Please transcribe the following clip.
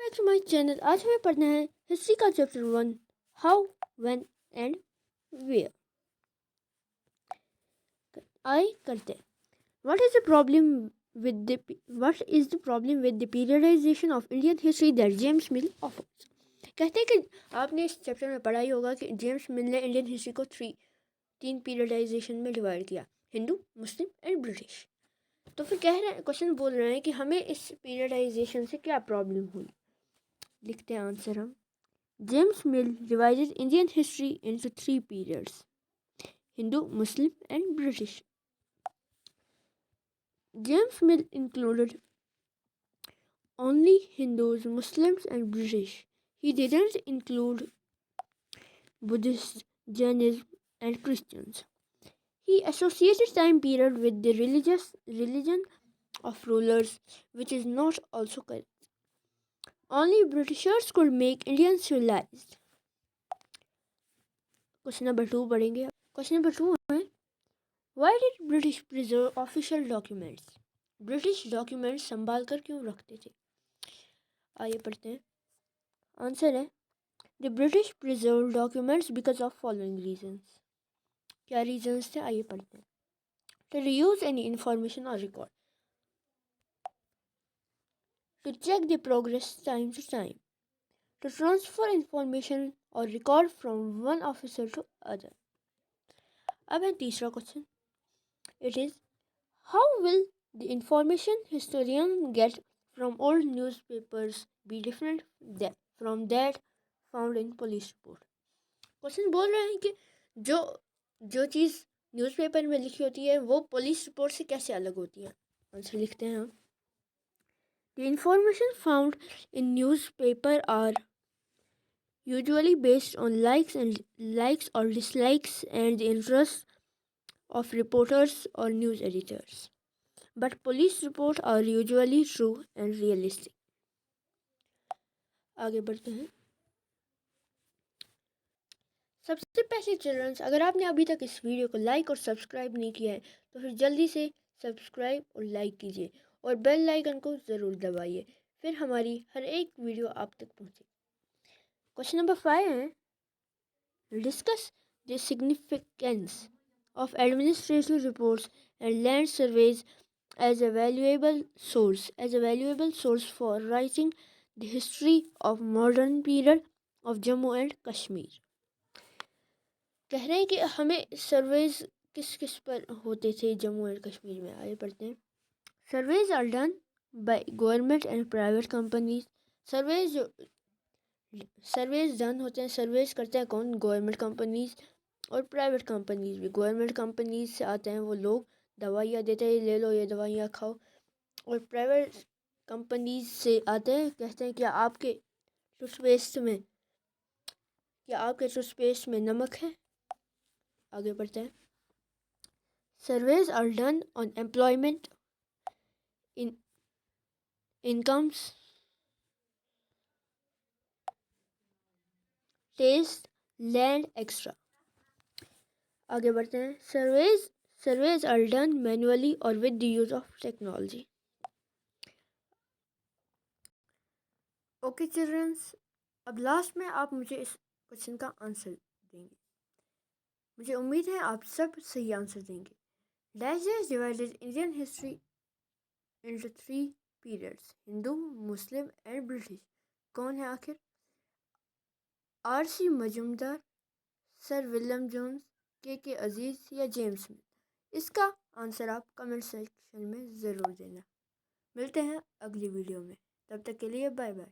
Back to my channel. आज हमें पढ़ना है हिस्ट्री का chapter 1, how, when and where. आई करते हैं। What is the problem with the periodisation of Indian history that James Mill offers. कहते हैं कि आपने इस चैप्टर में पढ़ा ही होगा कि जेम्स मिल ने इंडियन हिस्ट्री को तीन पीरियडाइजेशन में डिवाइड किया, हिंदू, मुस्लिम एंड ब्रिटिश। तो फिर क्वेश्चन बोल रहे हैं कि हमें इस पीरियडाइजेशन से क्या प्रॉब्लम हुई। लिखते हैं आंसर हम। James Mill divided Indian history into three periods: Hindu, Muslim, and British. James Mill included only Hindus, Muslims, and British. He didn't include Buddhists, Jainism, and Christians. He associated time period with the religion of rulers, which is not also correct. Only Britishers could make Indians civilized. Question number 2 पढ़ेंगे। Question number 2 है, Why did British preserve official documents? British documents संभाल कर क्यों रखते थे? आइए पढ़ते हैं। आंसर है, The British preserved documents because of following reasons. क्या रीजंस थे? आइए पढ़ते हैं। To reuse any information or record. To check the progress time to time. To transfer information or record from one officer to other. अब है तीसरा question. It is, how will the information historian get from old newspapers be different from that found in police report? Question बोल रहे हैं कि जो जो चीज़ newspaper में लिखी होती है वो पुलिस रिपोर्ट से कैसे अलग होती है। आंसर लिखते हैं हम। The information found in newspaper are usually based on likes or dislikes and the interests of reporters or news editors. But police reports are usually true and realistic. आगे बढ़ते हैं। सबसे पहले चिल्ड्रंस, अगर आपने अभी तक इस वीडियो को लाइक और सब्सक्राइब नहीं किया है तो फिर जल्दी से सब्सक्राइब और लाइक कीजिए और बेल आइकन को ज़रूर दबाइए, फिर हमारी हर एक वीडियो आप तक पहुंचे। क्वेश्चन नंबर 5 है, discuss the significance of administrative reports and land surveys as a valuable source for writing the history of modern period of Jammu and Kashmir. कह रहे हैं कि हमें सर्वेज किस किस पर होते थे जम्मू एंड कश्मीर में। आगे पढ़ते हैं। Surveys are done by government and private companies. Surveys done होते हैं, सर्वेज करते हैं कौन? गवर्नमेंट कंपनीज और प्राइवेट कंपनीज भी। गवर्नमेंट कंपनीज से आते हैं वो लोग, दवाइयाँ देते हैं, ले लो ये दवाइयाँ खाओ। और प्राइवेट कंपनीज से आते हैं, कहते हैं क्या आपके टूथपेस्ट में नमक है। आगे बढ़ते हैं। Surveys are done on employment, incomes, test, land extra. आगे बढ़ते हैं। सर्वेज आर डन मैनुअली और with the use of technology. Okay childrens, अब लास्ट में आप मुझे इस क्वेश्चन का आंसर देंगे। मुझे उम्मीद है आप सब सही आंसर देंगे। Dash divided Indian history into 3 periods, Hindu, Muslim and British. कौन है आखिर? R C. Majumdar, sir William Jones, K Aziz या जेम्स मिल? इसका आंसर आप कमेंट सेक्शन में ज़रूर देना। मिलते हैं अगली वीडियो में, तब तक के लिए बाय बाय।